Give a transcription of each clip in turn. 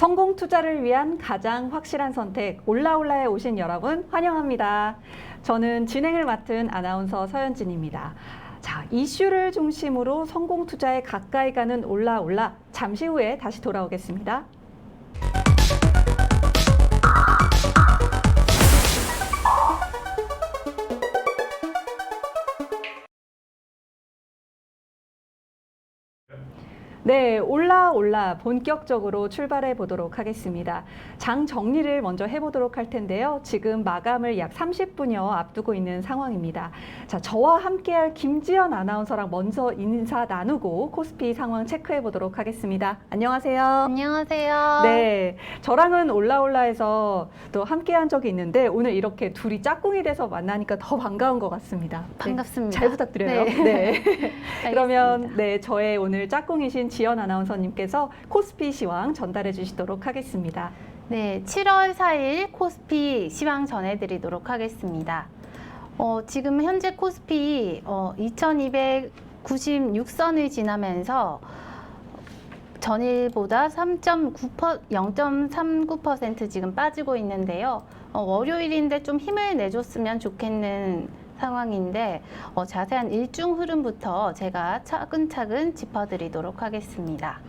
성공 투자를 위한 가장 확실한 선택, 올라올라에 오신 여러분 환영합니다. 저는 진행을 맡은 아나운서 서현진입니다. 자, 이슈를 중심으로 성공 투자에 가까이 가는 올라올라, 잠시 후에 다시 돌아오겠습니다. 네, 올라올라 본격적으로 출발해 보도록 하겠습니다. 장 정리를 먼저 해보도록 할 텐데요. 지금 마감을 약 30분여 앞두고 있는 상황입니다. 자, 저와 함께할 김지연 아나운서랑 먼저 인사 나누고 코스피 상황 체크해 보도록 하겠습니다. 안녕하세요. 안녕하세요. 네, 저랑은 올라올라에서 또 함께한 적이 있는데 오늘 이렇게 둘이 짝꿍이 돼서 만나니까 더 반가운 것 같습니다. 반갑습니다. 네, 잘 부탁드려요. 네. 네. 그러면 네, 저의 오늘 짝꿍이신 지연 아나운서님께서 코스피 시황 전달해 주시도록 하겠습니다. 네, 7월 4일 코스피 시황 전해드리도록 하겠습니다. 지금 현재 코스피 2296선을 지나면서 전일보다 0.39% 지금 빠지고 있는데요. 월요일인데 좀 힘을 내줬으면 좋겠는 상황인데 자세한 일중 흐름부터 제가 차근차근 짚어드리도록 하겠습니다.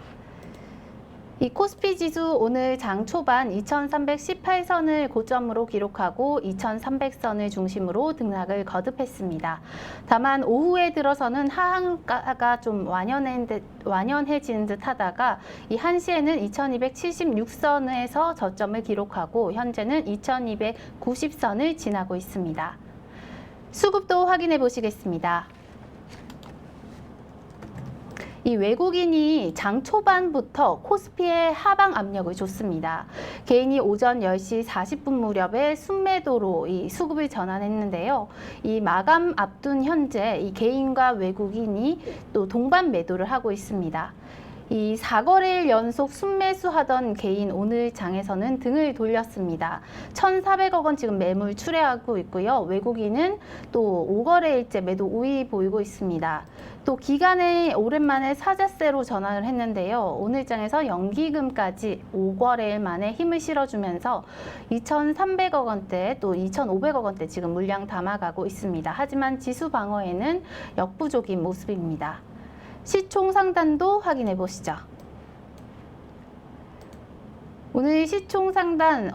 이 코스피 지수 오늘 장 초반 2318선을 고점으로 기록하고 2300선을 중심으로 등락을 거듭했습니다. 다만 오후에 들어서는 하한가가 좀 완연해지는 듯 하다가 이 1시에는 2276선에서 저점을 기록하고 현재는 2290선을 지나고 있습니다. 수급도 확인해 보시겠습니다. 이 외국인이 장 초반부터 코스피의 하방 압력을 줬습니다. 개인이 오전 10시 40분 무렵에 순매도로 이 수급을 전환했는데요. 이 마감 앞둔 현재 이 개인과 외국인이 또 동반 매도를 하고 있습니다. 이 4거래일 연속 순매수하던 개인 오늘 장에서는 등을 돌렸습니다. 1,400억 원 지금 매물 출회하고 있고요. 외국인은 또 5거래일째 매도 우위 보이고 있습니다. 또 기간에 오랜만에 사자세로 전환을 했는데요. 오늘 장에서 연기금까지 5거래일 만에 힘을 실어주면서 2,300억 원대 또 2,500억 원대 지금 물량 담아가고 있습니다. 하지만 지수 방어에는 역부족인 모습입니다. 시총 상단도 확인해 보시죠. 오늘 시총 상단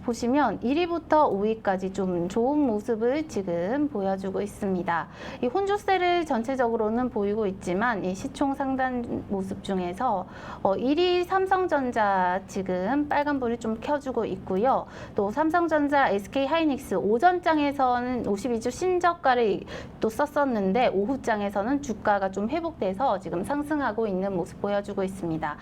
보시면 1위부터 5위까지 좀 좋은 모습을 지금 보여주고 있습니다. 이 혼조세를 전체적으로는 보이고 있지만 이 시총 상단 모습 중에서 1위 삼성전자 지금 빨간불을 좀 켜주고 있고요. 또 삼성전자, SK하이닉스 오전장에서는 52주 신저가를 또 썼었는데 오후장에서는 주가가 좀 회복돼서 지금 상승하고 있는 모습 보여주고 있습니다.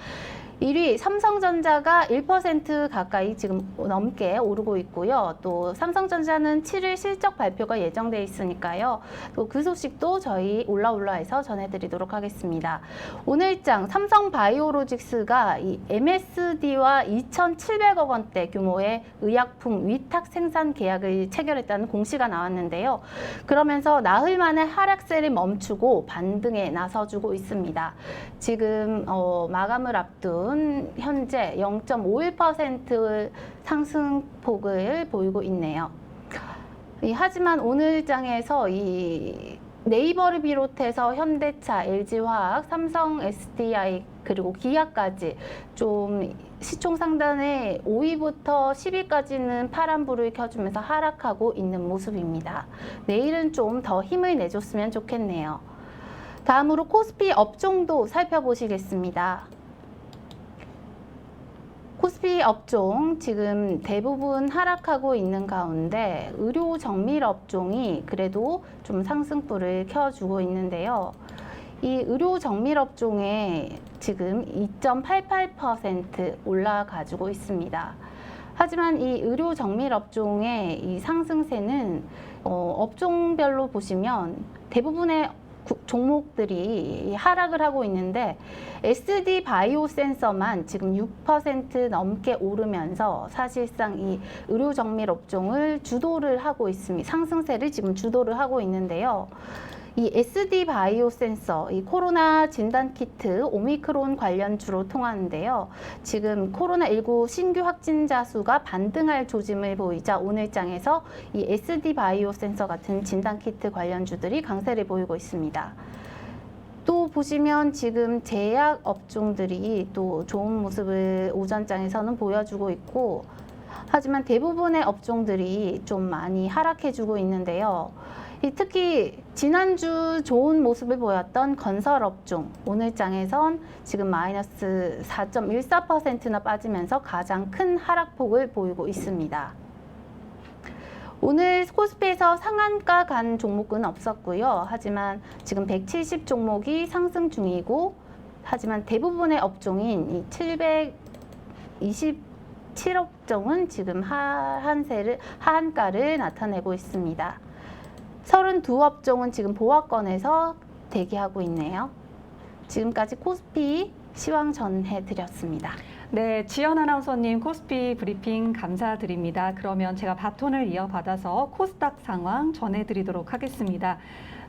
1위 삼성전자가 1% 가까이 지금 넘게 오르고 있고요. 또 삼성전자는 7일 실적 발표가 예정돼 있으니까요. 또 그 소식도 저희 올라올라에서 전해드리도록 하겠습니다. 오늘장 삼성바이오로직스가 이 MSD와 2,700억 원대 규모의 의약품 위탁 생산 계약을 체결했다는 공시가 나왔는데요. 그러면서 나흘 만에 하락세를 멈추고 반등에 나서주고 있습니다. 지금 마감을 앞둔 현재 0.51% 상승폭을 보이고 있네요. 하지만 오늘 장에서 이 네이버를 비롯해서 현대차, LG화학, 삼성 SDI 그리고 기아까지 좀 시총 상단에 5위부터 10위까지는 파란불을 켜주면서 하락하고 있는 모습입니다. 내일은 좀 더 힘을 내줬으면 좋겠네요. 다음으로 코스피 업종도 살펴보시겠습니다. 코스피 업종 지금 대부분 하락하고 있는 가운데 의료 정밀 업종이 그래도 좀 상승불을 켜주고 있는데요. 이 의료 정밀 업종에 지금 2.88% 올라가지고 있습니다. 하지만 이 의료 정밀 업종의 이 상승세는 업종별로 보시면 대부분의 종목들이 하락을 하고 있는데 SD 바이오 센서만 지금 6% 넘게 오르면서 사실상 이 의료 정밀 업종을 주도를 하고 있습니다. 상승세를 지금 주도를 하고 있는데요. 이 SD 바이오 센서, 이 코로나 진단 키트 오미크론 관련주로 통하는데요. 지금 코로나19 신규 확진자 수가 반등할 조짐을 보이자 오늘장에서 이 SD 바이오 센서 같은 진단 키트 관련주들이 강세를 보이고 있습니다. 또 보시면 지금 제약 업종들이 또 좋은 모습을 오전장에서는 보여주고 있고, 하지만 대부분의 업종들이 좀 많이 하락해주고 있는데요. 특히 지난주 좋은 모습을 보였던 건설 업종, 오늘장에선 지금 마이너스 4.14%나 빠지면서 가장 큰 하락폭을 보이고 있습니다. 오늘 코스피에서 상한가 간 종목은 없었고요. 하지만 지금 170 종목이 상승 중이고, 하지만 대부분의 업종인 이 727업종은 지금 하한가를 나타내고 있습니다. 32업종은 지금 보합권에서 대기하고 있네요. 지금까지 코스피 시황 전해드렸습니다. 네, 지연 아나운서님 코스피 브리핑 감사드립니다. 그러면 제가 바톤을 이어받아서 코스닥 상황 전해드리도록 하겠습니다.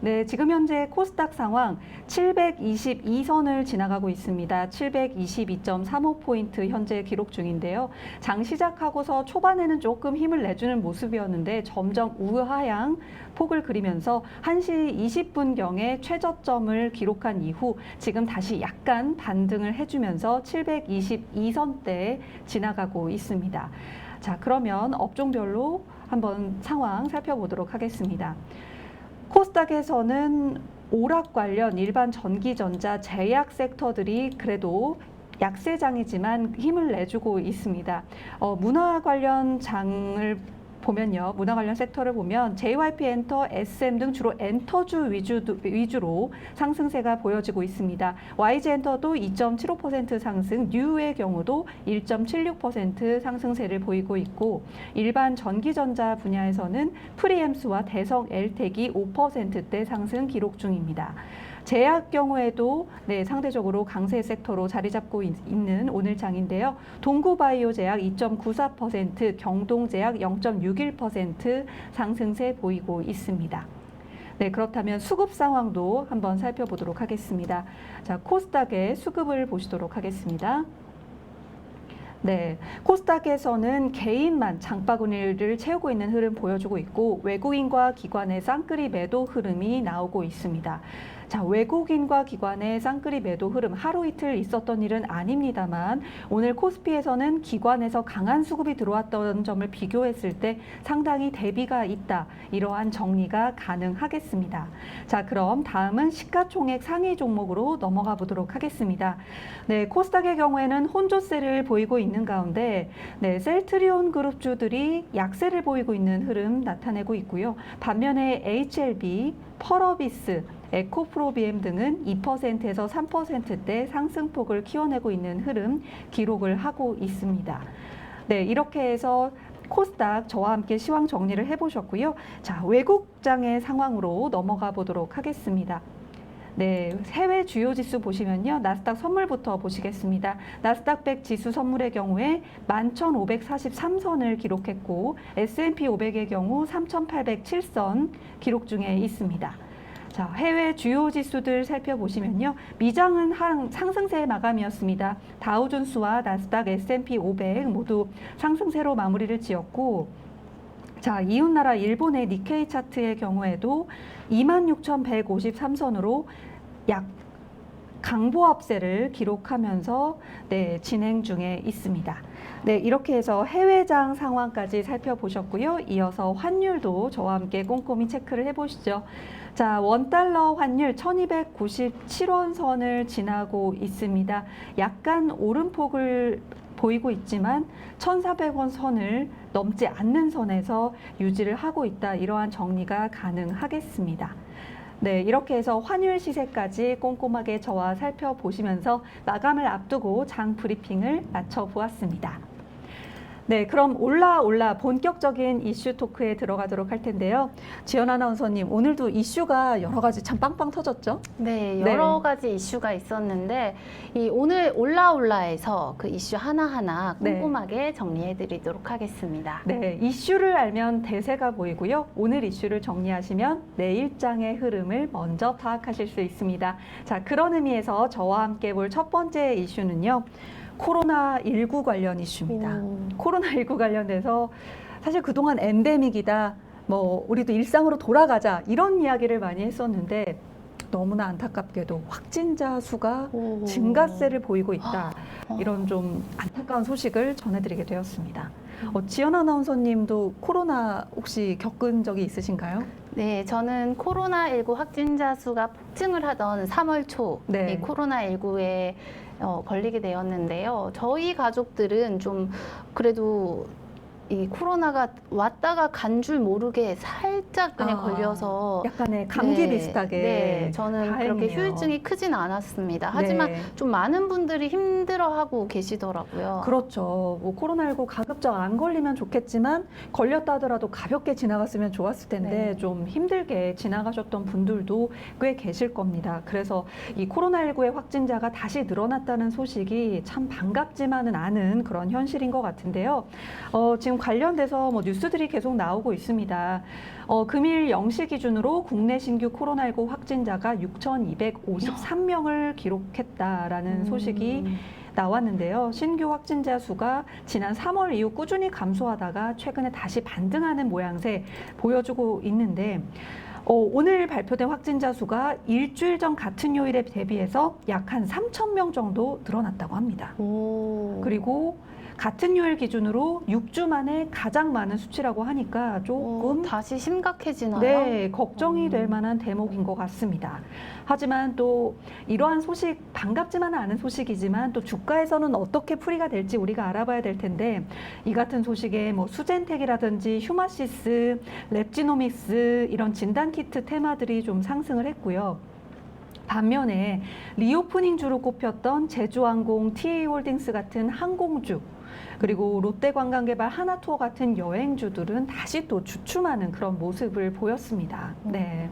네, 지금 현재 코스닥 상황 722선을 지나가고 있습니다. 722.35포인트 현재 기록 중인데요. 장 시작하고서 초반에는 조금 힘을 내주는 모습이었는데 점점 우하향 폭을 그리면서 1시 20분경에 최저점을 기록한 이후 지금 다시 약간 반등을 해주면서 722선대에 지나가고 있습니다. 자, 그러면 업종별로 한번 상황 살펴보도록 하겠습니다. 코스닥에서는 오락 관련 일반 전기전자 제약 섹터들이 그래도 약세장이지만 힘을 내주고 있습니다. 문화 관련 장을 보면요, 문화 관련 섹터를 보면 JYP 엔터, SM 등 주로 엔터주 위주로 상승세가 보여지고 있습니다. YG 엔터도 2.75% 상승, 뉴의 경우도 1.76% 상승세를 보이고 있고, 일반 전기전자 분야에서는 프리엠스와 대성 엘텍이 5%대 상승 기록 중입니다. 제약 경우에도 상대적으로 강세 섹터로 자리 잡고 있는 오늘 장인데요. 동구바이오 제약 2.94%, 경동제약 0.61% 상승세 보이고 있습니다. 네, 그렇다면 수급 상황도 한번 살펴보도록 하겠습니다. 자, 코스닥의 수급을 보시도록 하겠습니다. 네, 코스닥에서는 개인만 장바구니를 채우고 있는 흐름 보여주고 있고, 외국인과 기관의 쌍끌이 매도 흐름이 나오고 있습니다. 자, 외국인과 기관의 쌍끌이 매도 흐름 하루 이틀 있었던 일은 아닙니다만 오늘 코스피에서는 기관에서 강한 수급이 들어왔던 점을 비교했을 때 상당히 대비가 있다. 이러한 정리가 가능하겠습니다. 자, 그럼 다음은 시가총액 상위 종목으로 넘어가 보도록 하겠습니다. 네, 코스닥의 경우에는 혼조세를 보이고 있는 가운데 셀트리온 그룹주들이 약세를 보이고 있는 흐름 나타내고 있고요. 반면에 HLB, 펄어비스, 에코프로비엠 등은 2%에서 3%대 상승폭을 키워내고 있는 흐름 기록을 하고 있습니다. 네, 이렇게 해서 코스닥 저와 함께 시황 정리를 해보셨고요. 자, 외국장의 상황으로 넘어가 보도록 하겠습니다. 네, 해외 주요 지수 보시면요. 나스닥 선물부터 보시겠습니다. 나스닥 100 지수 선물의 경우에 11,543선을 기록했고 S&P 500의 경우 3,807선 기록 중에 있습니다. 자, 해외 주요 지수들 살펴보시면요. 미장은 상승세 마감이었습니다. 다우존스와 나스닥 S&P 500 모두 상승세로 마무리를 지었고, 자, 이웃나라 일본의 니케이 차트의 경우에도 26,153선으로 약 강보합세를 기록하면서 진행 중에 있습니다. 네, 이렇게 해서 해외장 상황까지 살펴보셨고요. 이어서 환율도 저와 함께 꼼꼼히 체크를 해보시죠. 자, 원달러 환율 1297원 선을 지나고 있습니다. 약간 오름폭을 보이고 있지만 1,400원 선을 넘지 않는 선에서 유지를 하고 있다. 이러한 정리가 가능하겠습니다. 네, 이렇게 해서 환율 시세까지 꼼꼼하게 저와 살펴보시면서 마감을 앞두고 장 브리핑을 마쳐보았습니다. 네, 그럼 올라 본격적인 이슈 토크에 들어가도록 할 텐데요. 지연 아나운서님, 오늘도 이슈가 여러 가지 참 빵빵 터졌죠? 네, 여러 가지 이슈가 있었는데 오늘 올라에서 그 이슈 하나하나 꼼꼼하게 정리해드리도록 하겠습니다. 네, 이슈를 알면 대세가 보이고요. 오늘 이슈를 정리하시면 내일장의 흐름을 먼저 파악하실 수 있습니다. 자, 그런 의미에서 저와 함께 볼 첫 번째 이슈는요. 코로나19 관련 이슈입니다. 코로나19 관련돼서 사실 그동안 엔데믹이다, 뭐 우리도 일상으로 돌아가자 이런 이야기를 많이 했었는데 너무나 안타깝게도 확진자 수가 증가세를 보이고 있다. 이런 좀 안타까운 소식을 전해드리게 되었습니다. 지연 아나운서님도 코로나 혹시 겪은 적이 있으신가요? 네, 저는 코로나19 확진자 수가 폭증을 하던 3월 초 네. 이 코로나19에 걸리게 되었는데요. 저희 가족들은 좀 그래도 이 코로나가 왔다가 간 줄 모르게 살짝 그냥 걸려서 약간의 감기 네, 비슷하게. 네, 저는 그렇게 다행이네요. 효율증이 크진 않았습니다. 하지만 네. 좀 많은 분들이 힘들어하고 계시더라고요. 그렇죠. 뭐 코로나19 가급적 안 걸리면 좋겠지만 걸렸다 하더라도 가볍게 지나갔으면 좋았을 텐데 네. 좀 힘들게 지나가셨던 분들도 꽤 계실 겁니다. 그래서 이 코로나19의 확진자가 다시 늘어났다는 소식이 참 반갑지만은 않은 그런 현실인 것 같은데요. 지금 관련돼서 뭐 뉴스들이 계속 나오고 있습니다. 금일 0시 기준으로 국내 신규 코로나19 확진자가 6,253명을 기록했다라는 소식이 나왔는데요. 신규 확진자 수가 지난 3월 이후 꾸준히 감소하다가 최근에 다시 반등하는 모양새 보여주고 있는데 오늘 발표된 확진자 수가 일주일 전 같은 요일에 대비해서 약 한 3,000명 정도 늘어났다고 합니다. 그리고 같은 요일 기준으로 6주 만에 가장 많은 수치라고 하니까 조금 다시 심각해지나요? 네, 걱정이 될 만한 대목인 것 같습니다. 하지만 또 이러한 소식, 반갑지만은 않은 소식이지만 또 주가에서는 어떻게 풀이가 될지 우리가 알아봐야 될 텐데 이 같은 소식에 뭐 수젠텍이라든지 휴마시스, 랩지노믹스 이런 진단키트 테마들이 좀 상승을 했고요. 반면에 리오프닝주로 꼽혔던 제주항공, TA홀딩스 같은 항공주 그리고 롯데관광개발, 하나투어 같은 여행주들은 다시 또 주춤하는 그런 모습을 보였습니다. 네.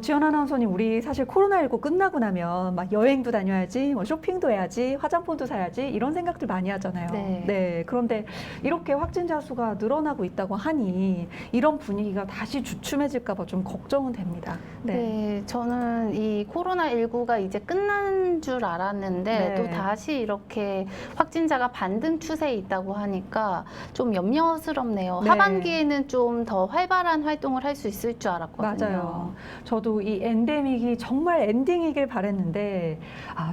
지연 아나운서님, 우리 사실 코로나19 끝나고 나면 막 여행도 다녀야지, 뭐 쇼핑도 해야지, 화장품도 사야지 이런 생각들 많이 하잖아요. 네. 그런데 이렇게 확진자 수가 늘어나고 있다고 하니 이런 분위기가 다시 주춤해질까 봐 좀 걱정은 됩니다. 네, 저는 이 코로나19가 이제 끝난 줄 알았는데 네. 또 다시 이렇게 확진자가 반등 추세에 있다고 하니까 좀 염려스럽네요. 네. 하반기에는 좀 더 활발한 활동을 할 수 있을 줄 알았거든요. 맞아요. 저도 이 엔데믹이 정말 엔딩이길 바랬는데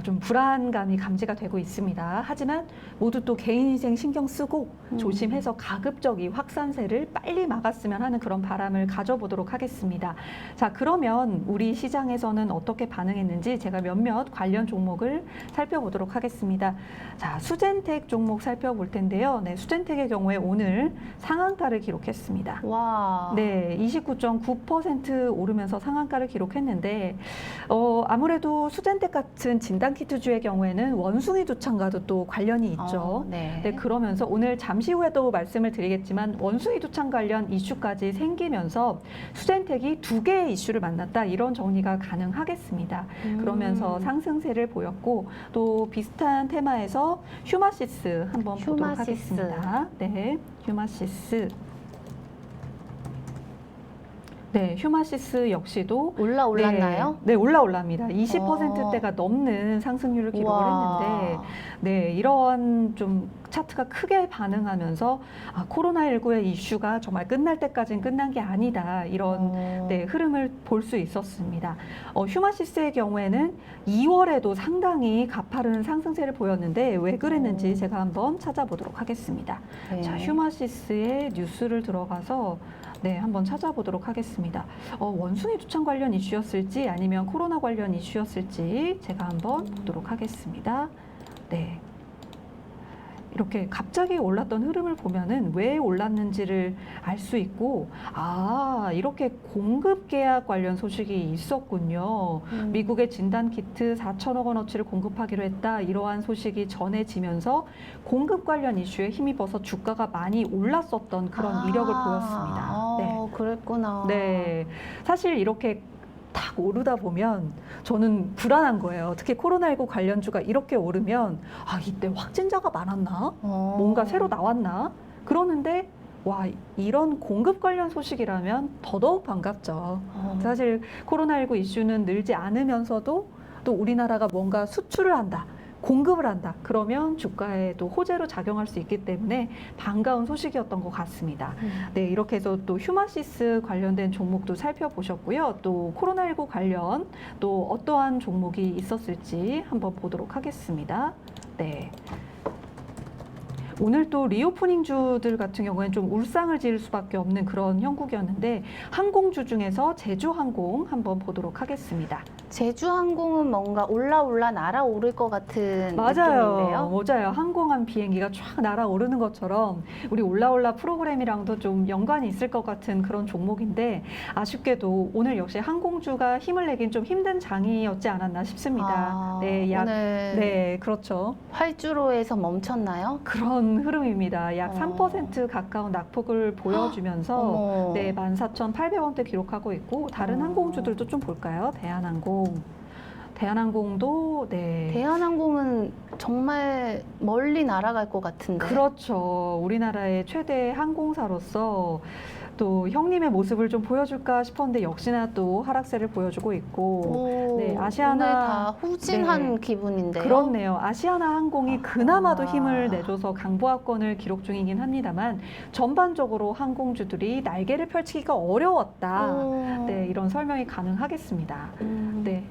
좀 불안감이 감지가 되고 있습니다. 하지만 모두 또 개인 위생 신경 쓰고 조심해서 가급적 이 확산세를 빨리 막았으면 하는 그런 바람을 가져보도록 하겠습니다. 자, 그러면 우리 시장에서는 어떻게 반응했는지 제가 몇몇 관련 종목을 살펴보도록 하겠습니다. 자, 수젠텍 종목 살펴볼 텐데요. 네, 수젠텍의 경우에 오늘 상한가를 기록했습니다. 와. 네, 29.9% 오르면서 상한가를 기록했는데 아무래도 수젠텍 같은 진단키트주의 경우에는 원숭이 두창과도 또 관련이 있죠. 네. 네, 그러면서 오늘 잠시 후에도 말씀을 드리겠지만 원숭이 두창 관련 이슈까지 생기면서 수젠텍이 두 개의 이슈를 만났다 이런 정리가 가능하겠습니다. 그러면서 상승세를 보였고 또 비슷한 테마에서 휴마시스 한번 보도록 하겠습니다. 네, 휴마시스. 네, 휴마시스 역시도 올랐나요? 네, 올라옵니다. 20%대가 넘는 상승률을 기록을 했는데, 네, 이런 좀 차트가 크게 반응하면서 코로나19의 이슈가 정말 끝날 때까지는 끝난 게 아니다 이런 네, 흐름을 볼 수 있었습니다. 휴마시스의 경우에는 2월에도 상당히 가파른 상승세를 보였는데 왜 그랬는지 제가 한번 찾아보도록 하겠습니다. 네. 자, 휴마시스의 뉴스를 들어가서 네, 한번 찾아보도록 하겠습니다. 원숭이 두창 관련 이슈였을지 아니면 코로나 관련 이슈였을지 제가 한번 보도록 하겠습니다. 네. 이렇게 갑자기 올랐던 흐름을 보면은 왜 올랐는지를 알 수 있고, 아, 이렇게 공급 계약 관련 소식이 있었군요. 미국의 진단 키트 4천억 원어치를 공급하기로 했다. 이러한 소식이 전해지면서 공급 관련 이슈에 힘입어서 주가가 많이 올랐었던 그런 이력을 보였습니다. 네. 그랬구나. 네. 사실 이렇게 탁 오르다 보면 저는 불안한 거예요. 특히 코로나19 관련주가 이렇게 오르면 아, 이때 확진자가 많았나? 뭔가 새로 나왔나? 그러는데 와, 이런 공급 관련 소식이라면 더더욱 반갑죠. 사실 코로나19 이슈는 늘지 않으면서도 또 우리나라가 뭔가 수출을 한다. 공급을 한다. 그러면 주가에도 호재로 작용할 수 있기 때문에 반가운 소식이었던 것 같습니다. 네, 이렇게 해서 또 휴마시스 관련된 종목도 살펴보셨고요. 또 코로나19 관련 또 어떠한 종목이 있었을지 한번 보도록 하겠습니다. 네. 오늘 또 리오프닝주들 같은 경우에는 좀 울상을 지을 수밖에 없는 그런 형국이었는데 항공주 중에서 제주항공 한번 보도록 하겠습니다. 제주항공은 뭔가 올라 날아오를 것 같은 맞아요. 느낌인데요. 맞아요. 항공한 비행기가 쫙 날아오르는 것처럼 우리 올라올라 프로그램이랑도 좀 연관이 있을 것 같은 그런 종목인데 아쉽게도 오늘 역시 항공주가 힘을 내긴 좀 힘든 장이었지 않았나 싶습니다. 네, 오늘 네, 그렇죠. 활주로에서 멈췄나요? 그런 흐름입니다. 약 어. 3% 가까운 낙폭을 보여주면서 어머. 네, 14,800원대 기록하고 있고 다른 항공주들도 좀 볼까요? 대한항공도 네. 대한항공은 정말 멀리 날아갈 것 같은데. 그렇죠. 우리나라의 최대 항공사로서 또 형님의 모습을 좀 보여줄까 싶었는데 역시나 또 하락세를 보여주고 있고 네, 아시아나 오늘 다 후진한 네. 기분인데요. 그렇네요. 아시아나 항공이 그나마도 아. 힘을 내줘서 강보합권을 기록 중이긴 합니다만 전반적으로 항공주들이 날개를 펼치기가 어려웠다. 네, 이런 설명이 가능하겠습니다. 네,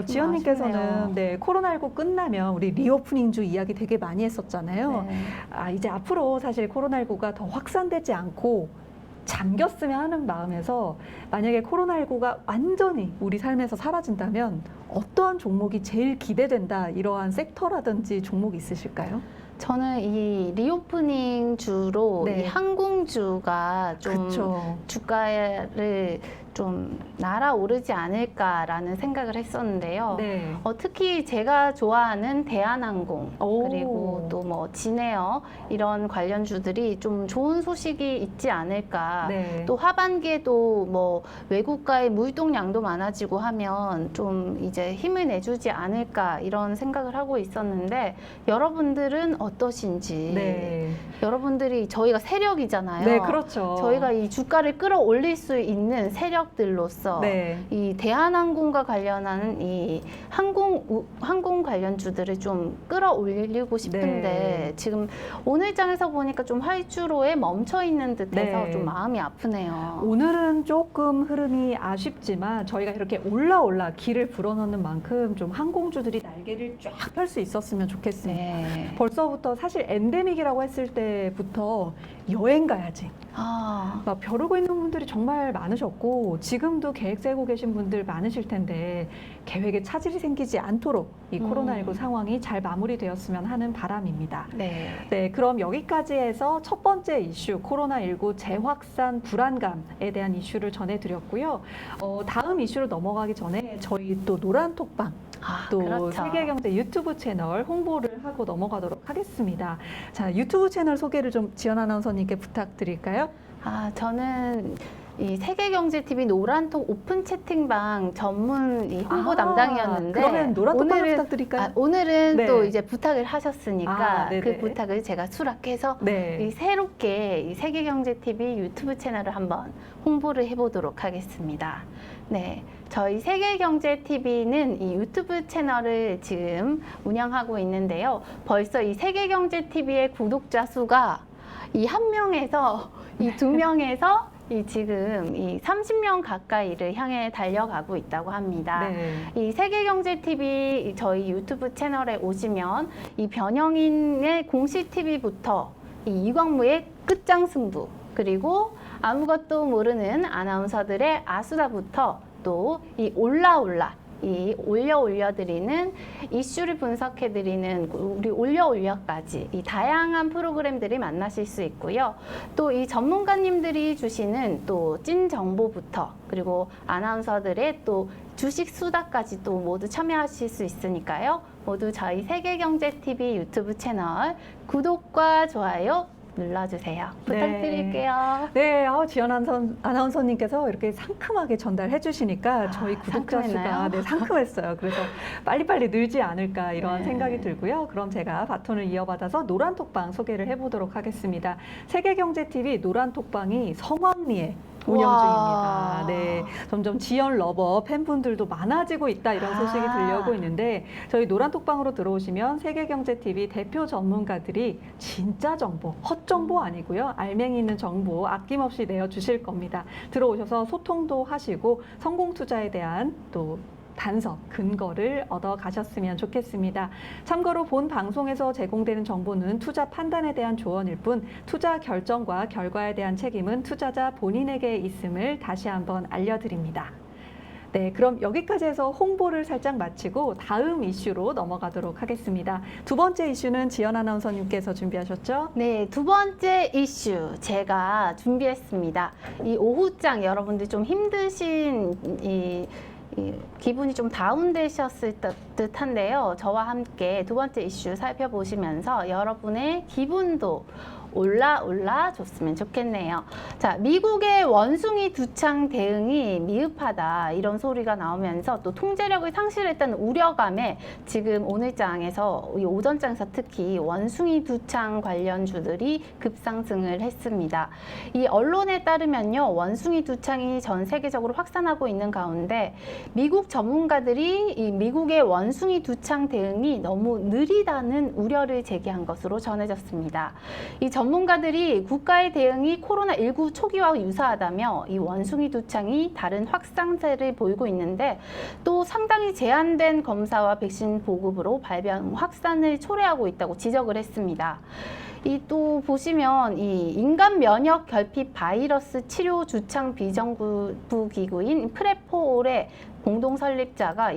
지연님께서는 아쉽네요. 네, 코로나19 끝나면 우리 리오프닝주 이야기 되게 많이 했었잖아요. 네. 아, 이제 앞으로 사실 코로나19가 더 확산되지 않고 잠겼으면 하는 마음에서 만약에 코로나19가 완전히 우리 삶에서 사라진다면 어떠한 종목이 제일 기대된다 이러한 섹터라든지 종목이 있으실까요? 저는 이 리오프닝 주로 네. 이 항공주가 좀 그렇죠. 주가를 좀 날아오르지 않을까라는 생각을 했었는데요. 네. 특히 제가 좋아하는 대한항공 오. 그리고 또 뭐 진에어 이런 관련주들이 좀 좋은 소식이 있지 않을까. 네. 또 하반기에도 뭐 외국과의 무이동량도 많아지고 하면 좀 이제 힘을 내주지 않을까 이런 생각을 하고 있었는데 여러분들은 어떠신지. 네. 여러분들이 저희가 세력이잖아요. 네, 그렇죠. 저희가 이 주가를 끌어올릴 수 있는 세력들로서 네. 이 대한항공과 관련한 이 항공 관련주들을 좀 끌어올리고 싶은데 네. 지금 오늘 장에서 보니까 좀 활주로에 멈춰 있는 듯해서 네. 좀 마음이 아프네요. 오늘은 조금 흐름이 아쉽지만 저희가 이렇게 올라 길을 불어넣는 만큼 좀 항공주들이 날개를 쫙 펼 수 있었으면 좋겠습니다. 네. 벌써부터 사실 엔데믹이라고 했을 때부터 여행 가야지. 막 벼르고 있는 분들이 정말 많으셨고 지금도 계획 세우고 계신 분들 많으실 텐데 계획에 차질이 생기지 않도록 이 코로나19 상황이 잘 마무리되었으면 하는 바람입니다. 네. 네, 그럼 여기까지 해서 첫 번째 이슈 코로나19 재확산 불안감에 대한 이슈를 전해드렸고요. 다음 이슈로 넘어가기 전에 저희 또 노란톡방 또 그렇죠. 세계경제 유튜브 채널 홍보를 하고 넘어가도록 하겠습니다. 자, 유튜브 채널 소개를 좀 지연 아나운서님께 부탁드릴까요? 저는 이 세계경제TV 노란톡 오픈 채팅방 전문 이 홍보 담당이었는데 그러면 노란톡방 부탁드릴까요? 오늘은 네. 또 이제 부탁을 하셨으니까 네네. 그 부탁을 제가 수락해서 네. 이 새롭게 이 세계경제TV 유튜브 채널을 한번 홍보를 해보도록 하겠습니다. 네, 저희 세계경제TV는 이 유튜브 채널을 지금 운영하고 있는데요. 벌써 이 세계경제TV의 구독자 수가 이 한 명에서 이 두 명에서 이 지금 이 30명 가까이를 향해 달려가고 있다고 합니다. 네. 이 세계경제TV 저희 유튜브 채널에 오시면 이 변영인의 공식 TV부터 이 이광무의 끝장승부 그리고 아무것도 모르는 아나운서들의 아수다부터 또 이 올라 이 올려드리는 이슈를 분석해드리는 우리 올려까지 이 다양한 프로그램들이 만나실 수 있고요. 또 이 전문가님들이 주시는 또 찐 정보부터 그리고 아나운서들의 또 주식 수다까지 또 모두 참여하실 수 있으니까요. 모두 저희 세계경제TV 유튜브 채널 구독과 좋아요 눌러주세요. 부탁드릴게요. 네, 지연 아나운서님께서 이렇게 상큼하게 전달해 주시니까 저희 구독자 수가 상큼했어요. 그래서 빨리빨리 늘지 않을까 이런 생각이 들고요. 그럼 제가 바톤을 이어받아서 노란톡방 소개를 해보도록 하겠습니다. 세계경제TV 노란톡방이 성황리에 운영 중입니다. 네, 점점 지연 러버 팬분들도 많아지고 있다 이런 소식이 들려오고 있는데 저희 노란톡방으로 들어오시면 세계경제TV 대표 전문가들이 진짜 정보, 헛정보 아니고요. 알맹이 있는 정보 아낌없이 내어주실 겁니다. 들어오셔서 소통도 하시고 성공 투자에 대한 또 단서, 근거를 얻어 가셨으면 좋겠습니다. 참고로 본 방송에서 제공되는 정보는 투자 판단에 대한 조언일 뿐 투자 결정과 결과에 대한 책임은 투자자 본인에게 있음을 다시 한번 알려드립니다. 네, 그럼 여기까지 해서 홍보를 살짝 마치고 다음 이슈로 넘어가도록 하겠습니다. 두 번째 이슈는 지연 아나운서님께서 준비하셨죠? 네, 두 번째 이슈 제가 준비했습니다. 이 오후장 여러분들 좀 힘드신 이 기분이 좀 다운되셨을 듯한데요. 저와 함께 두 번째 이슈 살펴보시면서 여러분의 기분도 올라 줬으면 좋겠네요. 자, 미국의 원숭이 두창 대응이 미흡하다 이런 소리가 나오면서 또 통제력을 상실했다는 우려감에 지금 오늘장에서 오전장에서 특히 원숭이 두창 관련주들이 급상승을 했습니다. 이 언론에 따르면요, 원숭이 두창이 전 세계적으로 확산하고 있는 가운데 미국 전문가들이 이 미국의 원숭이 두창 대응이 너무 느리다는 우려를 제기한 것으로 전해졌습니다. 이 전문가들이 국가의 대응이 코로나19 초기와 유사하다며 이 원숭이 두창이 다른 확산세를 보이고 있는데 또 상당히 제한된 검사와 백신 보급으로 발병 확산을 초래하고 있다고 지적을 했습니다. 이 또 보시면 이 인간 면역 결핍 바이러스 치료 주창 비정부 기구인 프레포올의 공동 설립자가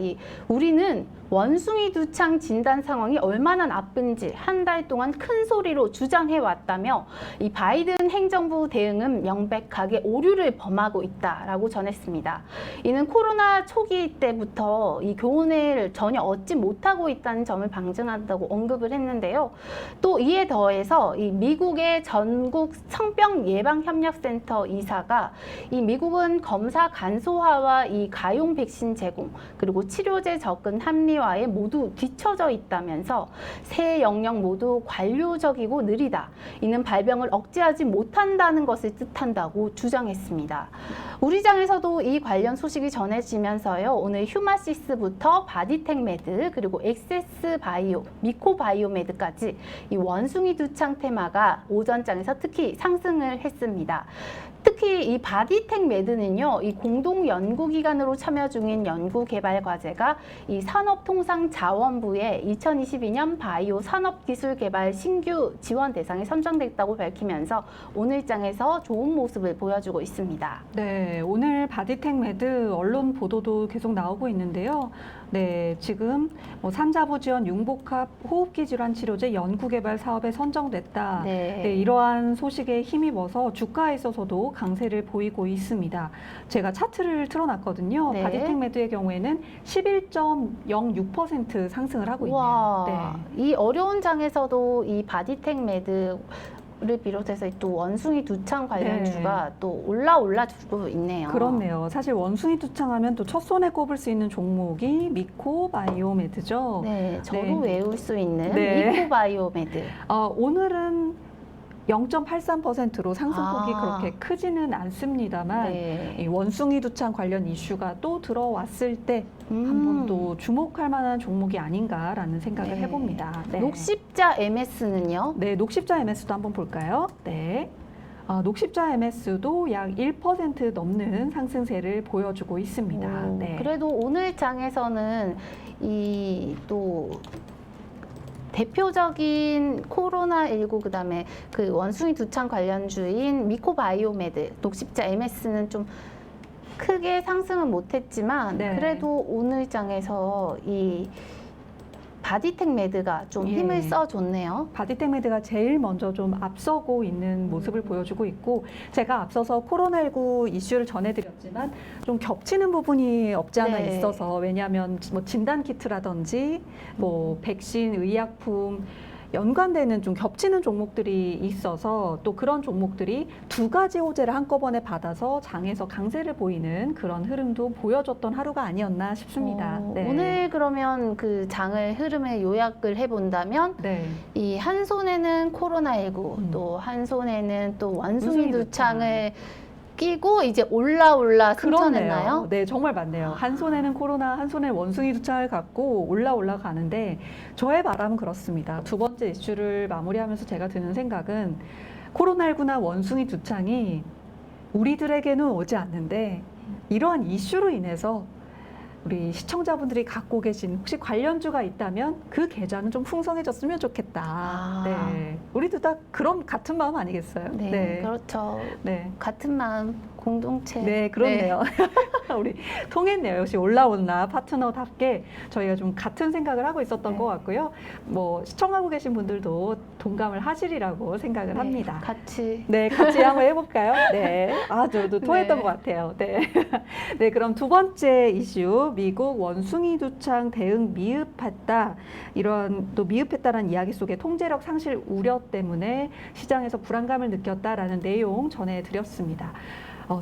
우리는 원숭이 두창 진단 상황이 얼마나 나쁜지 한 달 동안 큰 소리로 주장해 왔다며 이 바이든 행정부 대응은 명백하게 오류를 범하고 있다라고 전했습니다. 이는 코로나 초기 때부터 이 교훈을 전혀 얻지 못하고 있다는 점을 방증한다고 언급을 했는데요. 또 이에 더해서 이 미국의 전국 성병 예방 협력센터 이사가 이 미국은 검사 간소화와 이 가용 백신 제공 그리고 치료제 접근 합리화에 모두 뒤처져 있다면서 세 영역 모두 관료적이고 느리다. 이는 발병을 억제하지 못한다는 것을 뜻한다고 주장했습니다. 우리 장에서도 이 관련 소식이 전해지면서요. 오늘 휴마시스부터 바디텍 메드 그리고 엑세스 바이오, 미코 바이오메드까지 이 원숭이 두창 테마가 오전장에서 특히 상승을 했습니다. 특히 이 바디텍 메드는요, 이 공동 연구기관으로 참여 중인 연구개발 과제가 이 산업통상자원부의 2022년 바이오 산업기술개발 신규 지원 대상에 선정됐다고 밝히면서 오늘장에서 좋은 모습을 보여주고 있습니다. 네, 오늘 바디텍 메드 언론 보도도 계속 나오고 있는데요. 네, 지금 산자부 지원 융복합 호흡기 질환 치료제 연구개발 사업에 선정됐다. 네, 이러한 소식에 힘입어서 주가에 있어서도 강세를 보이고 있습니다. 제가 차트를 틀어놨거든요. 네. 바디텍 메드의 경우에는 11.06% 상승을 하고 있네요. 네. 이 어려운 장에서도 이 바디텍 메드 를 비롯해서 또 원숭이 두창 관련주가 또 올라주고 있네요. 그렇네요. 사실 원숭이 두창하면 또 첫손에 꼽을 수 있는 종목이 미코 바이오메드죠. 네, 저도 외울 수 있는 네. 미코 바이오메드. 오늘은 0.83%로 상승폭이 그렇게 크지는 않습니다만 이 원숭이 두창 관련 이슈가 또 들어왔을 때 한번 또 주목할 만한 종목이 아닌가라는 생각을 해봅니다. 네. 녹십자 MS는요? 네, 녹십자 MS도 한번 볼까요? 네. 녹십자 MS도 약 1% 넘는 상승세를 보여주고 있습니다. 네. 그래도 오늘 장에서는 이 또 대표적인 코로나19 그다음에 그 원숭이 두창 관련주인 미코바이오메드, 녹십자 MS는 좀 크게 상승은 못했지만 네. 그래도 오늘 장에서 이 바디텍 매드가 좀 예. 힘을 써줬네요. 바디텍 매드가 제일 먼저 좀 앞서고 있는 모습을 보여주고 있고, 제가 앞서서 코로나19 이슈를 전해드렸지만 좀 겹치는 부분이 없지 않아 네. 있어서, 왜냐하면 뭐 진단 키트라든지 뭐 백신, 의약품 연관되는 좀 겹치는 종목들이 있어서, 또 그런 종목들이 두 가지 호재를 한꺼번에 받아서 장에서 강세를 보이는 그런 흐름도 보여줬던 하루가 아니었나 싶습니다. 네. 오늘 그러면 그 장을 흐름을 요약을 해본다면 네. 이 한 손에는 코로나19, 또 한 손에는 또 원숭이 원숭이 두창을 끼고 이제 올라 승천했나요? 그러네요. 네, 정말 맞네요. 한 손에는 코로나, 한 손에 원숭이 두창을 갖고 올라가는데, 저의 바람은 그렇습니다. 두 번째 이슈를 마무리하면서 제가 드는 생각은, 코로나19나 원숭이 두창이 우리들에게는 오지 않는데, 이러한 이슈로 인해서 우리 시청자분들이 갖고 계신 혹시 관련주가 있다면 그 계좌는 좀 풍성해졌으면 좋겠다. 네, 우리도 다 그런 같은 마음 아니겠어요? 네, 그렇죠. 네. 같은 마음, 공동체. 네, 그렇네요. 우리 통했네요. 역시 올라온나 파트너답게 저희가 좀 같은 생각을 하고 있었던 네. 것 같고요. 뭐 시청하고 계신 분들도 동감을 하시리라고 생각을 네, 합니다. 같이. 네, 같이 한번 해볼까요? 네. 아, 저도 통했던 네. 것 같아요. 네. 네, 그럼 두 번째 이슈, 미국 원숭이 두창 대응 미흡했다. 이런 또 미흡했다라는 이야기 속에 통제력 상실 우려 때문에 시장에서 불안감을 느꼈다라는 내용 전해드렸습니다.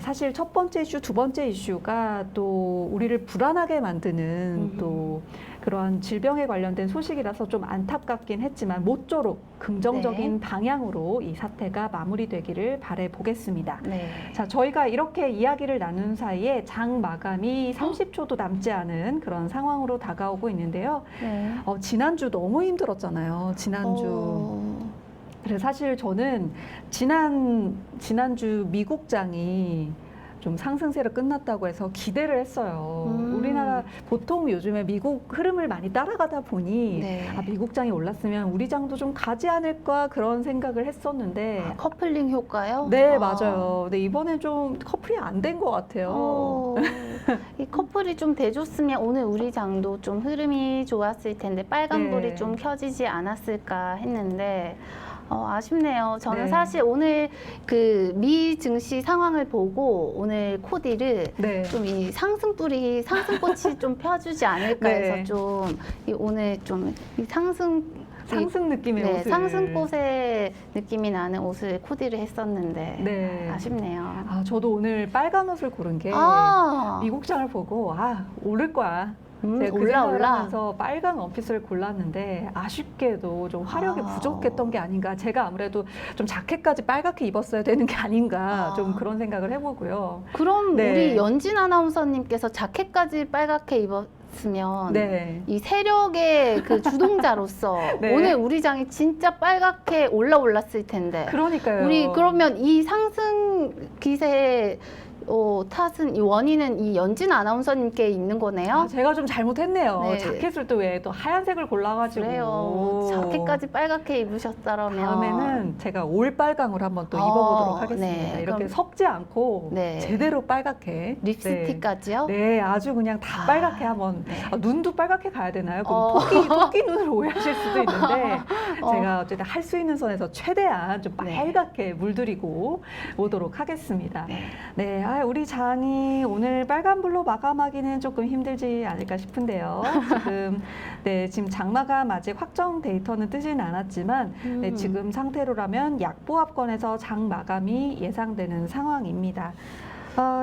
사실 첫 번째 이슈, 두 번째 이슈가 또 우리를 불안하게 만드는 또 그런 질병에 관련된 소식이라서 좀 안타깝긴 했지만 모쪼록 긍정적인 방향으로 이 사태가 마무리되기를 바라보겠습니다. 네. 자, 저희가 이렇게 이야기를 나눈 사이에 장 마감이 30초도 남지 않은 그런 상황으로 다가오고 있는데요. 네. 지난주 너무 힘들었잖아요. 지난주. 그래서 사실 저는 지난주 미국장이 좀 상승세로 끝났다고 해서 기대를 했어요. 우리나라 보통 요즘에 미국 흐름을 많이 따라가다 보니 네. 미국장이 올랐으면 우리 장도 좀 가지 않을까 그런 생각을 했었는데 커플링 효과요? 네, 맞아요. 근데 이번엔 좀 커플이 안 된 것 같아요. 이 커플이 좀 돼줬으면 오늘 우리 장도 좀 흐름이 좋았을 텐데 빨간불이 네. 좀 켜지지 않았을까 했는데 아쉽네요. 저는 네. 사실 오늘 그 미 증시 상황을 보고 오늘 코디를 네. 좀 이 상승꽃이 좀 펴주지 않을까 네. 해서 좀 오늘 좀 이 상승 느낌의 네, 옷을. 상승꽃의 느낌이 나는 옷을 코디를 했었는데 네. 아쉽네요. 저도 오늘 빨간 옷을 고른 게 미국장을 보고 오를 거야. 제가 그 생각을 하면서 빨간 원피스를 골랐는데 아쉽게도 좀 화력이 부족했던 게 아닌가. 제가 아무래도 좀 자켓까지 빨갛게 입었어야 되는 게 아닌가. 좀 그런 생각을 해보고요. 그럼 네. 우리 연진 아나운서님께서 자켓까지 빨갛게 입었으면 네. 이 세력의 그 주동자로서 네. 오늘 우리 장이 진짜 빨갛게 올랐을 텐데. 그러니까요. 우리 그러면 이 상승 기세의 탓은 이 원인은 이 연진 아나운서님께 있는 거네요. 제가 좀 잘못했네요. 네. 자켓을 또 왜 또 하얀색을 골라가지고. 그래요. 자켓까지 빨갛게 입으셨다면 다음에는 제가 올 빨강으로 한번 또 입어보도록 하겠습니다. 네. 이렇게 그럼- 섞지 않고 네. 제대로 빨갛게. 립스틱까지요? 네, 아주 그냥 다 빨갛게 한번. 네. 눈도 빨갛게 가야 되나요? 그럼 토끼 눈을 오해하실 수도 있는데 제가 어쨌든 할 수 있는 선에서 최대한 좀 네. 빨갛게 물들이고 오도록 하겠습니다. 네. 네, 우리 장이 오늘 빨간불로 마감하기는 조금 힘들지 않을까 싶은데요. 지금 장마감 아직 확정 데이터는 뜨지는 않았지만 네, 지금 상태로라면 약보합권에서 장 마감이 예상되는 상황입니다.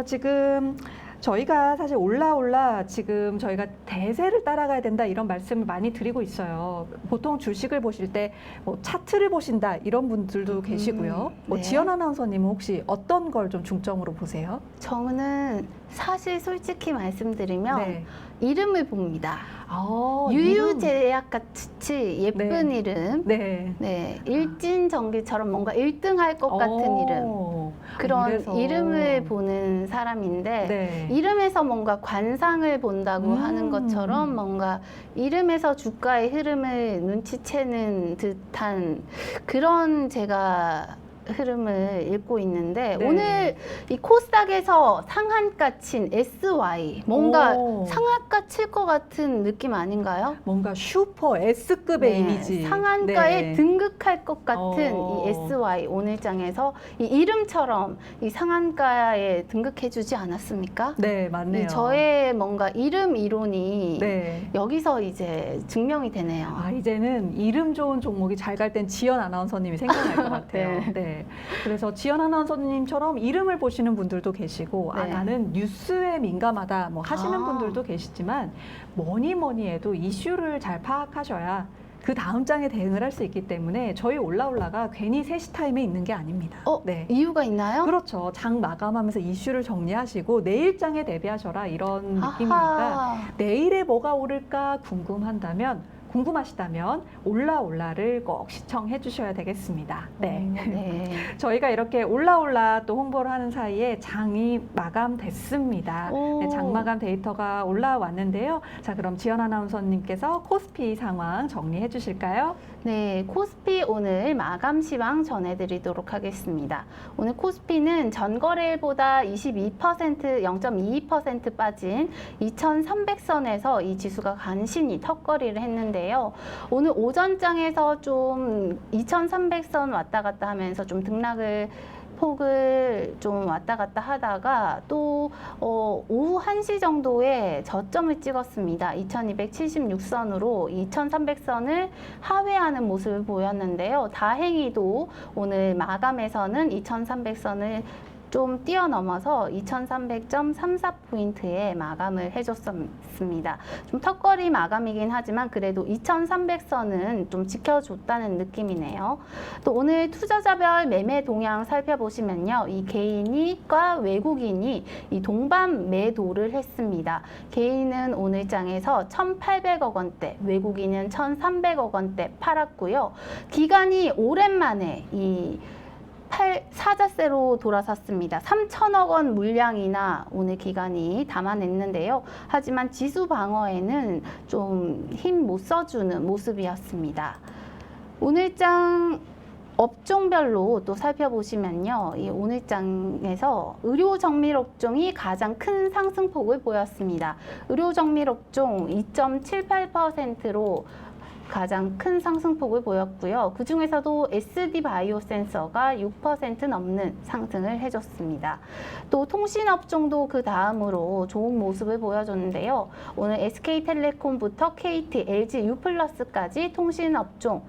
지금 저희가 사실 올라 지금 저희가 대세를 따라가야 된다 이런 말씀을 많이 드리고 있어요. 보통 주식을 보실 때 뭐 차트를 보신다 이런 분들도 계시고요. 네. 지연 아나운서님은 혹시 어떤 걸 좀 중점으로 보세요? 저는 사실 솔직히 말씀드리면 네. 이름을 봅니다. 이름. 유유제약 같이 예쁜 이름. 네. 네, 일진전기처럼 뭔가 1등 할 것 같은 이름. 그런 이래서. 이름을 보는 사람인데 네. 이름에서 뭔가 관상을 본다고 하는 것처럼 뭔가 이름에서 주가의 흐름을 눈치채는 듯한 그런 제가 흐름을 읽고 있는데 네. 오늘 이 코스닥에서 상한가 친 SY 뭔가 오. 상한가 칠 것 같은 느낌 아닌가요? 뭔가 슈퍼 S급의 이미지. 상한가에 네. 등극할 것 같은 이 SY 오늘장에서 이 이름처럼 이 상한가에 등극해주지 않았습니까? 네, 맞네요. 이 저의 뭔가 이름 이론이 네. 여기서 이제 증명이 되네요. 아, 이제는 이름 좋은 종목이 잘 갈 땐 지연 아나운서님이 생각날 것 같아요. 네. 네. 그래서 지연 아나운서님처럼 이름을 보시는 분들도 계시고, 아, 네. 나는 뉴스에 민감하다, 뭐 하시는 아. 분들도 계시지만, 뭐니 해도 이슈를 잘 파악하셔야 그 다음 장에 대응을 할 수 있기 때문에 저희 올라올라가 괜히 3시 타임에 있는 게 아닙니다. 네. 이유가 있나요? 그렇죠. 장 마감하면서 이슈를 정리하시고 내일 장에 대비하셔라 이런 느낌이니까 아하. 내일에 뭐가 오를까 궁금하시다면 올라올라를 꼭 시청해 주셔야 되겠습니다. 네. 네. 저희가 이렇게 올라올라 또 홍보를 하는 사이에 장이 마감됐습니다. 오. 네, 장 마감 데이터가 올라왔는데요. 자, 그럼 지연 아나운서님께서 코스피 상황 정리해 주실까요? 네, 코스피 오늘 마감 시황 전해드리도록 하겠습니다. 오늘 코스피는 전거래일보다 0.22% 빠진 2,300선에서 이 지수가 간신히 턱걸이를 했는데요. 오늘 오전장에서 좀 2,300선 왔다 갔다 하면서 좀 등락을 폭을 좀 왔다 갔다 하다가 또 오후 1시 정도에 저점을 찍었습니다. 2276선으로 2300선을 하회하는 모습을 보였는데요. 다행히도 오늘 마감에서는 2300선을 좀 뛰어넘어서 2300.34포인트에 마감을 해줬습니다. 좀 턱걸이 마감이긴 하지만 그래도 2300선은 좀 지켜줬다는 느낌이네요. 또 오늘 투자자별 매매 동향 살펴보시면요. 이 개인과 외국인이 이 동반 매도를 했습니다. 개인은 오늘 장에서 1,800억 원대, 외국인은 1,300억 원대 팔았고요. 기간이 오랜만에 이 사자세로 돌아섰습니다. 3천억 원 물량이나 오늘 기간이 담아냈는데요. 하지만 지수 방어에는 좀 힘 못 써주는 모습이었습니다. 오늘장 업종별로 또 살펴보시면요. 이 오늘장에서 의료 정밀 업종이 가장 큰 상승폭을 보였습니다. 의료 정밀 업종 2.78%로 가장 큰 상승폭을 보였고요. 그 중에서도 SD 바이오 센서가 6% 넘는 상승을 해줬습니다. 또 통신업종도 그 다음으로 좋은 모습을 보여줬는데요. 오늘 SK텔레콤부터 KT, LG U+까지 통신업종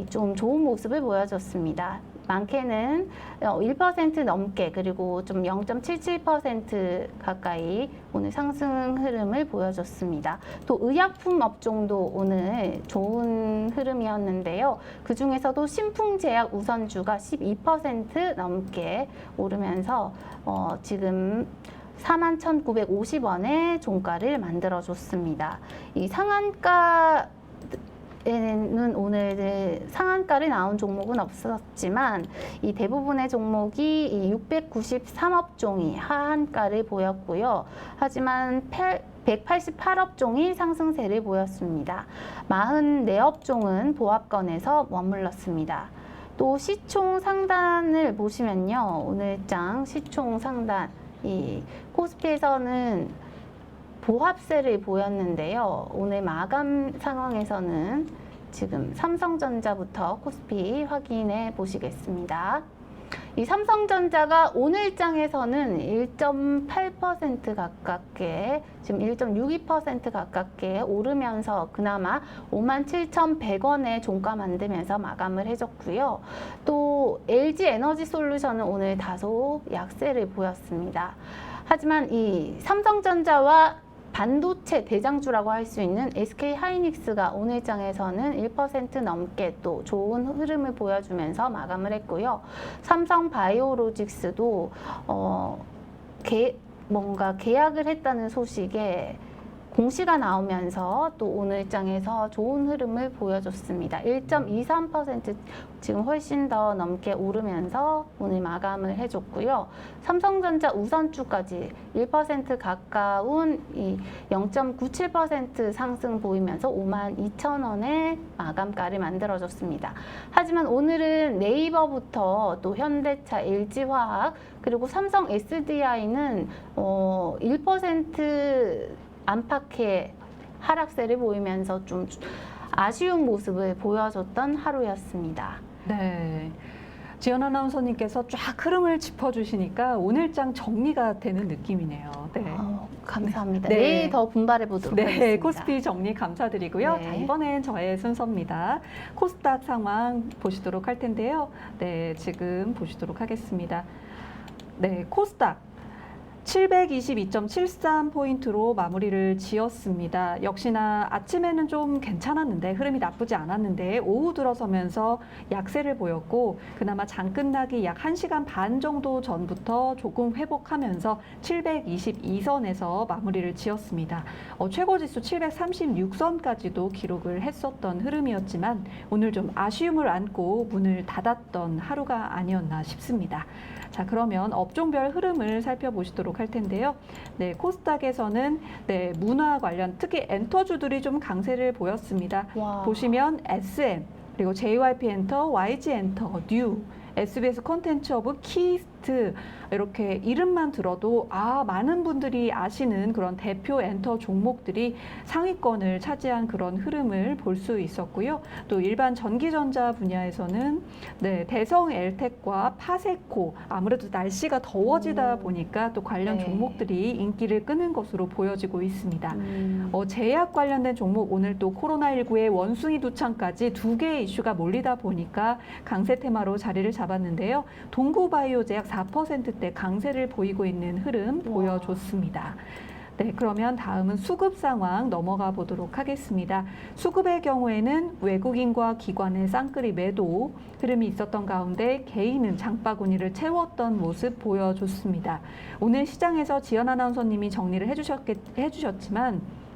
좀 좋은 모습을 보여줬습니다. 많게는 1% 넘게 그리고 좀 0.77% 가까이 오늘 상승 흐름을 보여줬습니다. 또 의약품 업종도 오늘 좋은 흐름이었는데요. 그 중에서도 신풍제약 우선주가 12% 넘게 오르면서 지금 41,950원의 종가를 만들어줬습니다. 이 상한가 에는 오늘 상한가를 나온 종목은 없었지만 이 대부분의 종목이 이 693업종이 하한가를 보였고요. 하지만 188업종이 상승세를 보였습니다. 44업종은 보합권에서 머물렀습니다. 또 시총 상단을 보시면요. 오늘장 시총 상단 이 코스피에서는 보합세를 보였는데요. 오늘 마감 상황에서는 지금 삼성전자부터 코스피 확인해 보시겠습니다. 이 삼성전자가 오늘장에서는 1.8% 가깝게 지금 1.62% 가깝게 오르면서 그나마 57,100원의 종가 만들면서 마감을 해줬고요. 또 LG 에너지솔루션은 오늘 다소 약세를 보였습니다. 하지만 이 삼성전자와 반도체 대장주라고 할 수 있는 SK하이닉스가 오늘장에서는 1% 넘게 또 좋은 흐름을 보여주면서 마감을 했고요. 삼성바이오로직스도 뭔가 계약을 했다는 소식에 공시가 나오면서 또 오늘장에서 좋은 흐름을 보여줬습니다. 1.23% 지금 훨씬 더 넘게 오르면서 오늘 마감을 해줬고요. 삼성전자 우선주까지 1% 가까운 이 0.97% 상승 보이면서 52,000원의 마감가를 만들어줬습니다. 하지만 오늘은 네이버부터 또 현대차, LG화학 그리고 삼성 SDI는 1% 안팎의 하락세를 보이면서 좀 아쉬운 모습을 보여줬던 하루였습니다. 네. 지연 아나운서님께서 쫙 흐름을 짚어주시니까 오늘장 정리가 되는 느낌이네요. 네. 감사합니다. 네. 내일 더 분발해 보도록 네, 하겠습니다. 코스피 정리 감사드리고요. 네. 자, 이번엔 저의 순서입니다. 코스닥 상황 보시도록 할 텐데요. 네, 지금 보시도록 하겠습니다. 네, 코스닥 722.73포인트로 마무리를 지었습니다. 역시나 아침에는 좀 괜찮았는데 흐름이 나쁘지 않았는데 오후 들어서면서 약세를 보였고 그나마 장 끝나기 약 1시간 반 정도 전부터 조금 회복하면서 722선에서 마무리를 지었습니다. 최고지수 736선까지도 기록을 했었던 흐름이었지만 오늘 좀 아쉬움을 안고 문을 닫았던 하루가 아니었나 싶습니다. 자, 그러면 업종별 흐름을 살펴보시도록 할 텐데요. 네, 코스닥에서는 네, 문화 관련 특히 엔터주들이 좀 강세를 보였습니다. 와. 보시면 SM, 그리고 JYP 엔터, YG 엔터, 뉴, SBS 콘텐츠 오브 키스트 이렇게 이름만 들어도 많은 분들이 아시는 그런 대표 엔터 종목들이 상위권을 차지한 그런 흐름을 볼 수 있었고요. 또 일반 전기전자 분야에서는 네, 대성 엘텍과 파세코 아무래도 날씨가 더워지다 보니까 또 관련 네. 종목들이 인기를 끄는 것으로 보여지고 있습니다. 제약 관련된 종목 오늘 또 코로나19의 원숭이 두창까지 두 개의 이슈가 몰리다 보니까 강세 테마로 자리를 잡았는데요. 동구바이오제약 4%대 강세를 보이고 있는 흐름 보여줬습니다. 네, 그러면 다음은 수급 상황 넘어가 보도록 하겠습니다. 수급의 경우에는 외국인과 기관의 쌍끌이 매도 흐름이 있었던 가운데 개인은 장바구니를 채웠던 모습 보여줬습니다. 오늘 시장에서 지연 아나운서님이 정리를 해주셨지만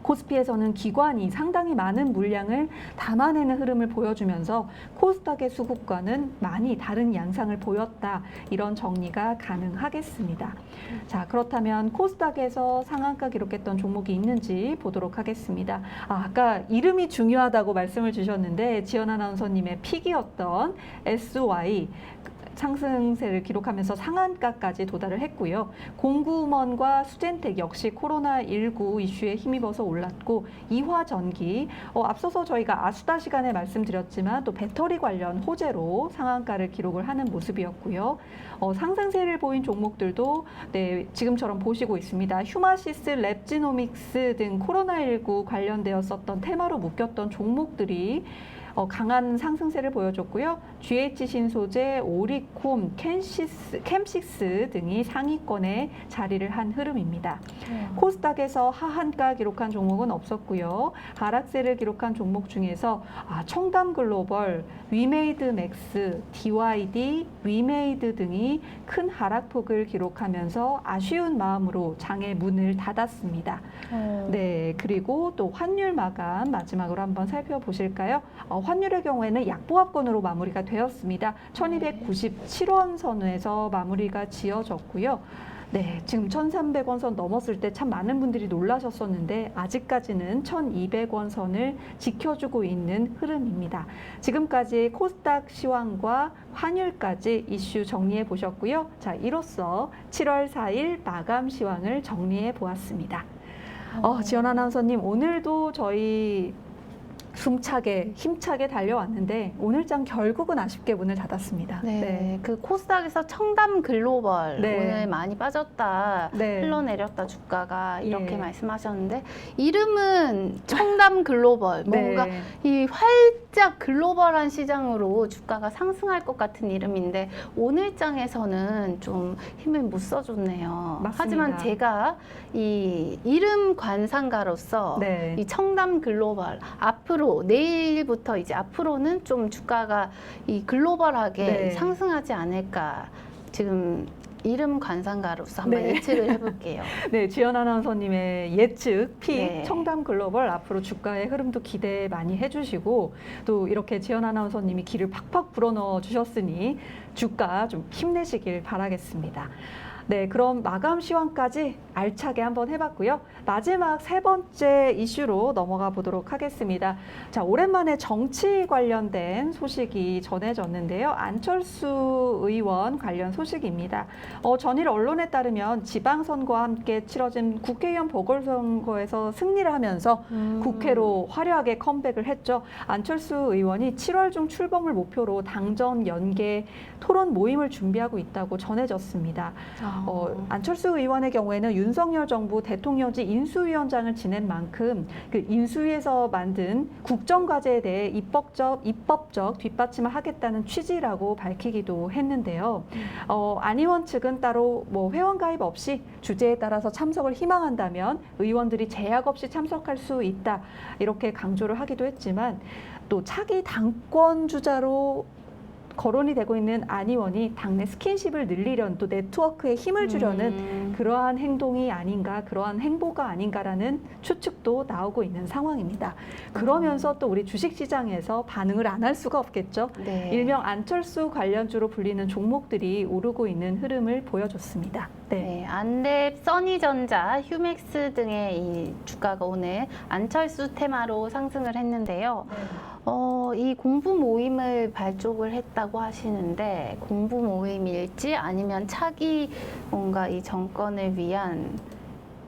코스피에서는 기관이 상당히 많은 물량을 담아내는 흐름을 보여주면서 코스닥의 수급과는 많이 다른 양상을 보였다. 이런 정리가 가능하겠습니다. 자, 그렇다면 코스닥에서 상한가 기록했던 종목이 있는지 보도록 하겠습니다. 아까 이름이 중요하다고 말씀을 주셨는데 지연 아나운서님의 픽이었던 SY 상승세를 기록하면서 상한가까지 도달을 했고요. 공구먼과 수젠텍 역시 코로나19 이슈에 힘입어서 올랐고 이화전기 앞서서 저희가 아수다 시간에 말씀드렸지만 또 배터리 관련 호재로 상한가를 기록을 하는 모습이었고요. 상승세를 보인 종목들도 네, 지금처럼 보시고 있습니다. 휴마시스, 랩지노믹스 등 코로나19 관련되었었던 테마로 묶였던 종목들이 강한 상승세를 보여줬고요. GH 신소재, 오리콤, 캠식스 등이 상위권에 자리를 한 흐름입니다. 코스닥에서 하한가 기록한 종목은 없었고요. 하락세를 기록한 종목 중에서 청담글로벌, 위메이드맥스, DYD, 위메이드 등이 큰 하락폭을 기록하면서 아쉬운 마음으로 장의 문을 닫았습니다. 네, 그리고 또 환율 마감 마지막으로 한번 살펴보실까요? 환율의 경우에는 약보합권으로 마무리가 되었습니다. 1297원 선에서 마무리가 지어졌고요. 네, 지금 1300원 선 넘었을 때 참 많은 분들이 놀라셨었는데 아직까지는 1200원 선을 지켜주고 있는 흐름입니다. 지금까지 코스닥 시황과 환율까지 이슈 정리해 보셨고요. 자, 이로써 7월 4일 마감 시황을 정리해 보았습니다. 지연 아나운서님, 오늘도 저희 숨차게 힘차게 달려왔는데 오늘장 결국은 아쉽게 문을 닫았습니다. 네, 그 코스닥에서 청담 글로벌 네. 오늘 많이 빠졌다, 네. 흘러내렸다 주가가 이렇게 예. 말씀하셨는데 이름은 청담 글로벌 뭔가 네. 이 활짝 글로벌한 시장으로 주가가 상승할 것 같은 이름인데 오늘장에서는 좀 힘을 못 써줬네요. 맞습니다. 하지만 제가 이 이름 관상가로서 네. 이 청담 글로벌 앞으로 내일부터 이제 앞으로는 좀 주가가 이 글로벌하게 네. 상승하지 않을까 지금 이름 관상가로서 한번 네. 예측을 해볼게요. 네, 지연 아나운서님의 예측 픽 네. 청담 글로벌 앞으로 주가의 흐름도 기대 많이 해주시고 또 이렇게 지연 아나운서님이 기를 팍팍 불어넣어 주셨으니 주가 좀 힘내시길 바라겠습니다. 네, 그럼 마감 시황까지 알차게 한번 해봤고요. 마지막 세 번째 이슈로 넘어가 보도록 하겠습니다. 자, 오랜만에 정치 관련된 소식이 전해졌는데요. 안철수 의원 관련 소식입니다. 전일 언론에 따르면 지방선거와 함께 치러진 국회의원 보궐선거에서 승리를 하면서 국회로 화려하게 컴백을 했죠. 안철수 의원이 7월 중 출범을 목표로 당정 연계 토론 모임을 준비하고 있다고 전해졌습니다. 안철수 의원의 경우에는 윤석열 정부 대통령직 인수위원장을 지낸 만큼 그 인수위에서 만든 국정과제에 대해 입법적 뒷받침을 하겠다는 취지라고 밝히기도 했는데요. 안 의원 측은 따로 뭐 회원 가입 없이 주제에 따라서 참석을 희망한다면 의원들이 제약 없이 참석할 수 있다 이렇게 강조를 하기도 했지만 또 차기 당권 주자로 거론이 되고 있는 안 의원이 당내 스킨십을 늘리려는 또 네트워크에 힘을 주려는 그러한 행동이 아닌가, 그러한 행보가 아닌가라는 추측도 나오고 있는 상황입니다. 그러면서 또 우리 주식시장에서 반응을 안 할 수가 없겠죠. 네. 일명 안철수 관련주로 불리는 종목들이 오르고 있는 흐름을 보여줬습니다. 네, 안랩, 써니전자, 휴맥스 등의 이 주가가 오늘 안철수 테마로 상승을 했는데요. 이 공부 모임을 발족을 했다고 하시는데 공부 모임일지 아니면 차기 뭔가 이 정권을 위한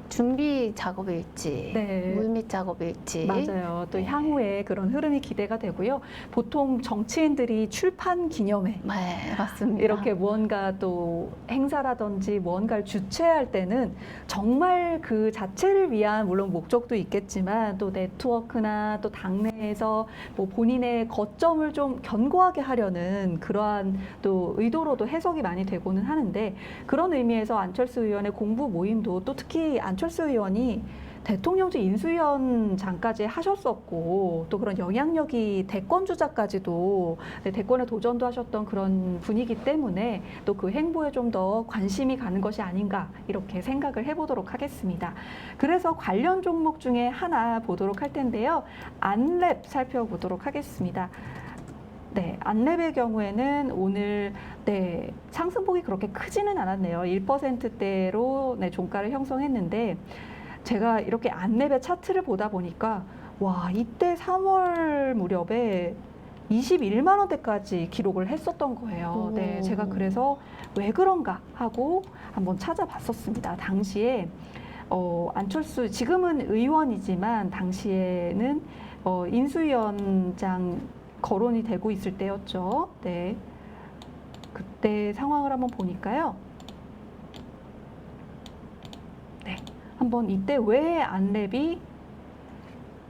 준비 작업일지, 네. 물밑 작업일지. 맞아요. 또 네. 향후에 그런 흐름이 기대가 되고요. 보통 정치인들이 출판 기념회 네, 맞습니다. 이렇게 무언가 또 행사라든지 무언가를 주최할 때는 정말 그 자체를 위한 물론 목적도 있겠지만 또 네트워크나 또 당내에서 뭐 본인의 거점을 좀 견고하게 하려는 그러한 또 의도로도 해석이 많이 되고는 하는데 그런 의미에서 안철수 의원의 공부 모임도 또 특히 안철수 의원이 대통령직 인수위원장까지 하셨었고 또 그런 영향력이 대권 주자까지도 대권에 도전도 하셨던 그런 분이기 때문에 또 그 행보에 좀 더 관심이 가는 것이 아닌가 이렇게 생각을 해보도록 하겠습니다. 그래서 관련 종목 중에 하나 보도록 할 텐데요. 안랩 살펴보도록 하겠습니다. 네, 안랩의 경우에는 오늘 상승폭이 그렇게 크지는 않았네요. 1%대로 종가를 형성했는데 제가 이렇게 안랩의 차트를 보다 보니까 와 이때 3월 무렵에 21만 원대까지 기록을 했었던 거예요. 네, 제가 그래서 왜 그런가 하고 한번 찾아봤었습니다. 당시에 안철수 지금은 의원이지만 당시에는 인수위원장 거론이 되고 있을 때였죠. 네, 그때 상황을 한번 보니까요. 네, 한번 이때 왜 안랩이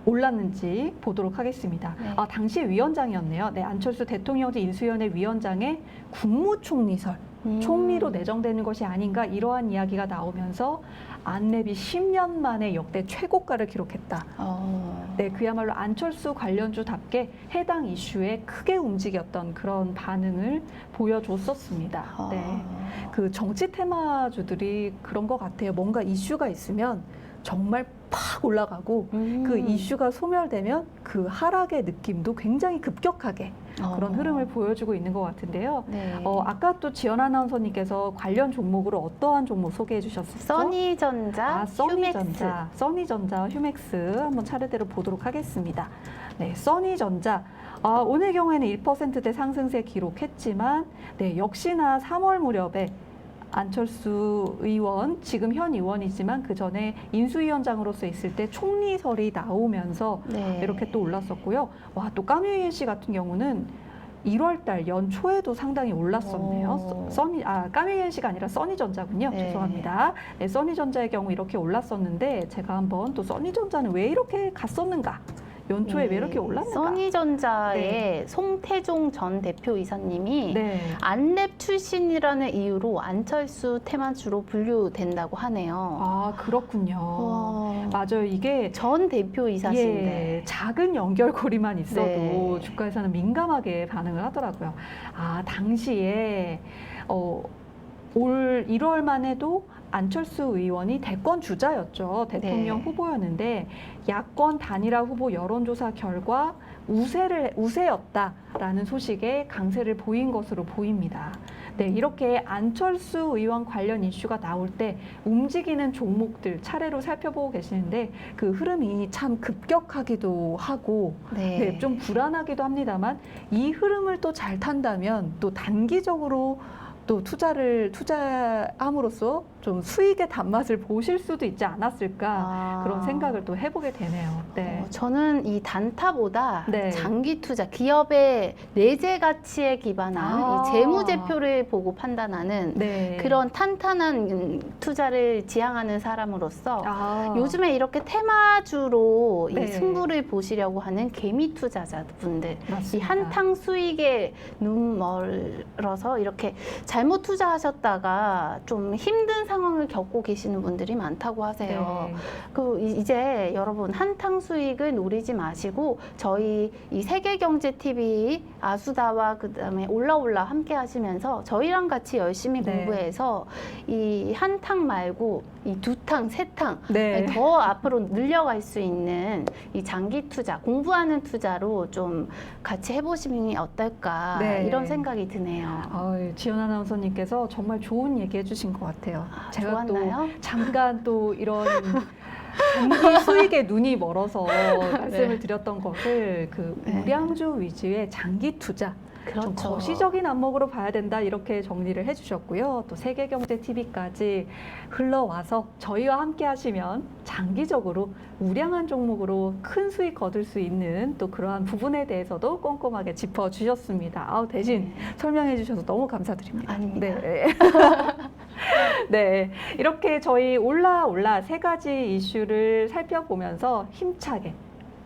올랐는지 보도록 하겠습니다. 네. 당시 위원장이었네요. 네, 안철수 대통령직 인수위원회 위원장의 국무총리설, 총리로 내정되는 것이 아닌가 이러한 이야기가 나오면서 안랩이 10년 만에 역대 최고가를 기록했다. 네, 그야말로 안철수 관련주답게 해당 이슈에 크게 움직였던 그런 반응을 보여줬었습니다. 네, 그 정치 테마주들이 그런 것 같아요. 뭔가 이슈가 있으면 정말 팍 올라가고 그 이슈가 소멸되면 그 하락의 느낌도 굉장히 급격하게 그런 흐름을 보여주고 있는 것 같은데요. 네. 아까 또 지연 아나운서님께서 관련 종목으로 어떠한 종목 소개해 주셨었죠? 써니전자, 휴맥스. 써니전자, 휴맥스 한번 차례대로 보도록 하겠습니다. 네, 써니전자. 오늘 경우에는 1%대 상승세 기록했지만 네, 역시나 3월 무렵에 안철수 의원, 지금 현 의원이지만 그 전에 인수위원장으로서 있을 때 총리설이 나오면서 네. 이렇게 또 올랐었고요. 와, 또 까뮤이엔 씨 같은 경우는 1월달 연초에도 상당히 올랐었네요. 까뮤이엔 씨가 아니라 써니전자군요. 네. 죄송합니다. 네, 써니전자의 경우 이렇게 올랐었는데 제가 한번 또 써니전자는 왜 이렇게 갔었는가? 연초에 왜 이렇게 올랐는가? 써니전자의 송태종 전 대표이사님이 안랩 출신이라는 이유로 안철수 테마주로 분류된다고 하네요. 그렇군요. 맞아요. 이게 전 대표이사신데 작은 연결고리만 있어도 네. 주가에서는 민감하게 반응을 하더라고요. 당시에 올 1월만 해도 안철수 의원이 대권 주자였죠. 대통령 네. 후보였는데 야권 단일화 후보 여론조사 결과 우세였다라는 소식에 강세를 보인 것으로 보입니다. 네, 이렇게 안철수 의원 관련 이슈가 나올 때 움직이는 종목들 차례로 살펴보고 계시는데 그 흐름이 참 급격하기도 하고 네, 좀 불안하기도 합니다만 이 흐름을 또 잘 탄다면 또 단기적으로 또 투자함으로써 좀 수익의 단맛을 보실 수도 있지 않았을까 그런 생각을 또 해보게 되네요. 네. 저는 이 단타보다 네. 장기 투자, 기업의 내재 가치에 기반한 이 재무제표를 보고 판단하는 네. 그런 탄탄한 투자를 지향하는 사람으로서 요즘에 이렇게 테마주로 네. 이 승부를 보시려고 하는 개미 투자자분들, 맞습니다. 이 한탕 수익에 눈 멀어서 이렇게 잘못 투자하셨다가 좀 힘든 상황을 겪고 계시는 분들이 많다고 하세요. 네. 이제 여러분 한탕 수익을 노리지 마시고 저희 이 세계경제TV 아수다와 그다음에 올라올라 함께 하시면서 저희랑 같이 열심히 네. 공부해서 이 한탕 말고 이 두탕, 세탕 네. 더 앞으로 늘려갈 수 있는 이 장기 투자, 공부하는 투자로 좀 같이 해보시면 어떨까 네. 이런 생각이 드네요. 지연 아나운서님께서 정말 좋은 얘기 해주신 것 같아요. 제가 좋았나요? 또 잠깐 또 이런 단기 수익에 눈이 멀어서 말씀을 드렸던 것을 그 네. 우량주 위주의 장기 투자 좀 그렇죠. 거시적인 안목으로 봐야 된다 이렇게 정리를 해주셨고요. 또 세계경제TV까지 흘러와서 저희와 함께 하시면 장기적으로 우량한 종목으로 큰 수익 거둘 수 있는 또 그러한 부분에 대해서도 꼼꼼하게 짚어주셨습니다. 대신 설명해 주셔서 너무 감사드립니다. 아닙니다. 네. 네, 이렇게 저희 올라 세 가지 이슈를 살펴보면서 힘차게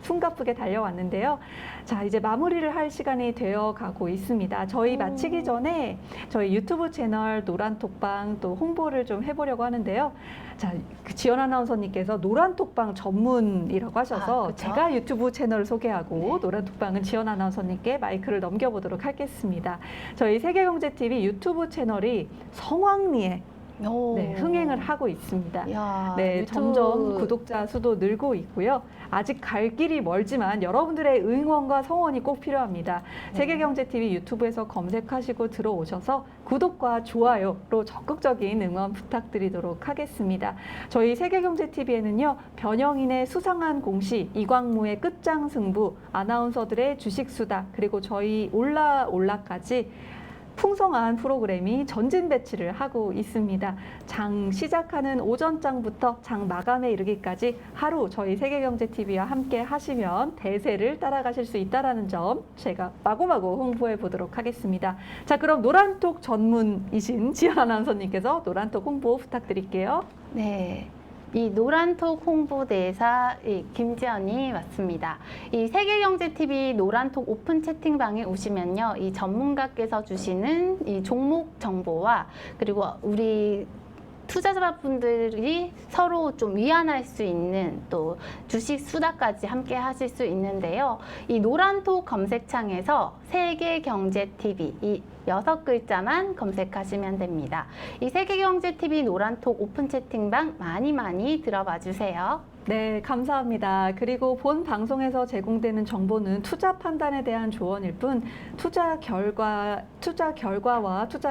숨가쁘게 달려왔는데요. 자, 이제 마무리를 할 시간이 되어 가고 있습니다. 저희 마치기 전에 저희 유튜브 채널 노란톡방 또 홍보를 좀 해보려고 하는데요. 자, 지연 아나운서님께서 노란톡방 전문이라고 하셔서 그쵸? 제가 유튜브 채널을 소개하고 노란톡방은 지연 아나운서님께 마이크를 넘겨보도록 하겠습니다. 저희 세계경제TV 유튜브 채널이 성황리에 흥행을 하고 있습니다. 야, 네, 유튜브... 점점 구독자 수도 늘고 있고요. 아직 갈 길이 멀지만 여러분들의 응원과 성원이 꼭 필요합니다. 네. 세계경제TV 유튜브에서 검색하시고 들어오셔서 구독과 좋아요로 적극적인 응원 부탁드리도록 하겠습니다. 저희 세계경제TV에는요, 변형인의 수상한 공시, 이광무의 끝장 승부, 아나운서들의 주식수다, 그리고 저희 올라까지 풍성한 프로그램이 전진 배치를 하고 있습니다. 장 시작하는 오전장부터 장 마감에 이르기까지 하루 저희 세계경제TV와 함께 하시면 대세를 따라가실 수 있다는 점 제가 마구마구 홍보해 보도록 하겠습니다. 자, 그럼 노란톡 전문이신 지연 아나운서님께서 노란톡 홍보 부탁드릴게요. 네. 이 노란톡 홍보대사 김지연이 맞습니다. 이 세계경제TV 노란톡 오픈 채팅방에 오시면요, 이 전문가께서 주시는 이 종목 정보와 그리고 우리 투자자분들이 서로 좀 위안할 수 있는 또 주식 수다까지 함께 하실 수 있는데요. 이 노란톡 검색창에서 세계경제TV 이 6글자만 검색하시면 됩니다. 이 세계경제TV 노란톡 오픈 채팅방 많이 들어봐 주세요. 네, 감사합니다. 그리고 본 방송에서 제공되는 정보는 투자 판단에 대한 조언일 뿐 투자 결과와 투자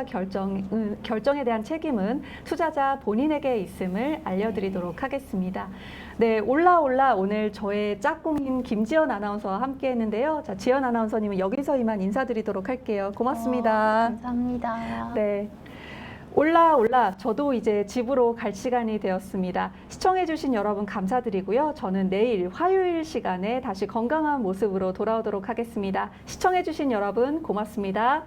결정에 대한 책임은 투자자 본인에게 있음을 알려드리도록 하겠습니다. 네, 올라 오늘 저의 짝꿍인 김지연 아나운서와 함께 했는데요. 자, 지연 아나운서님은 여기서 이만 인사드리도록 할게요. 고맙습니다. 감사합니다. 네. 올라 저도 이제 집으로 갈 시간이 되었습니다. 시청해주신 여러분 감사드리고요. 저는 내일 화요일 시간에 다시 건강한 모습으로 돌아오도록 하겠습니다. 시청해주신 여러분 고맙습니다.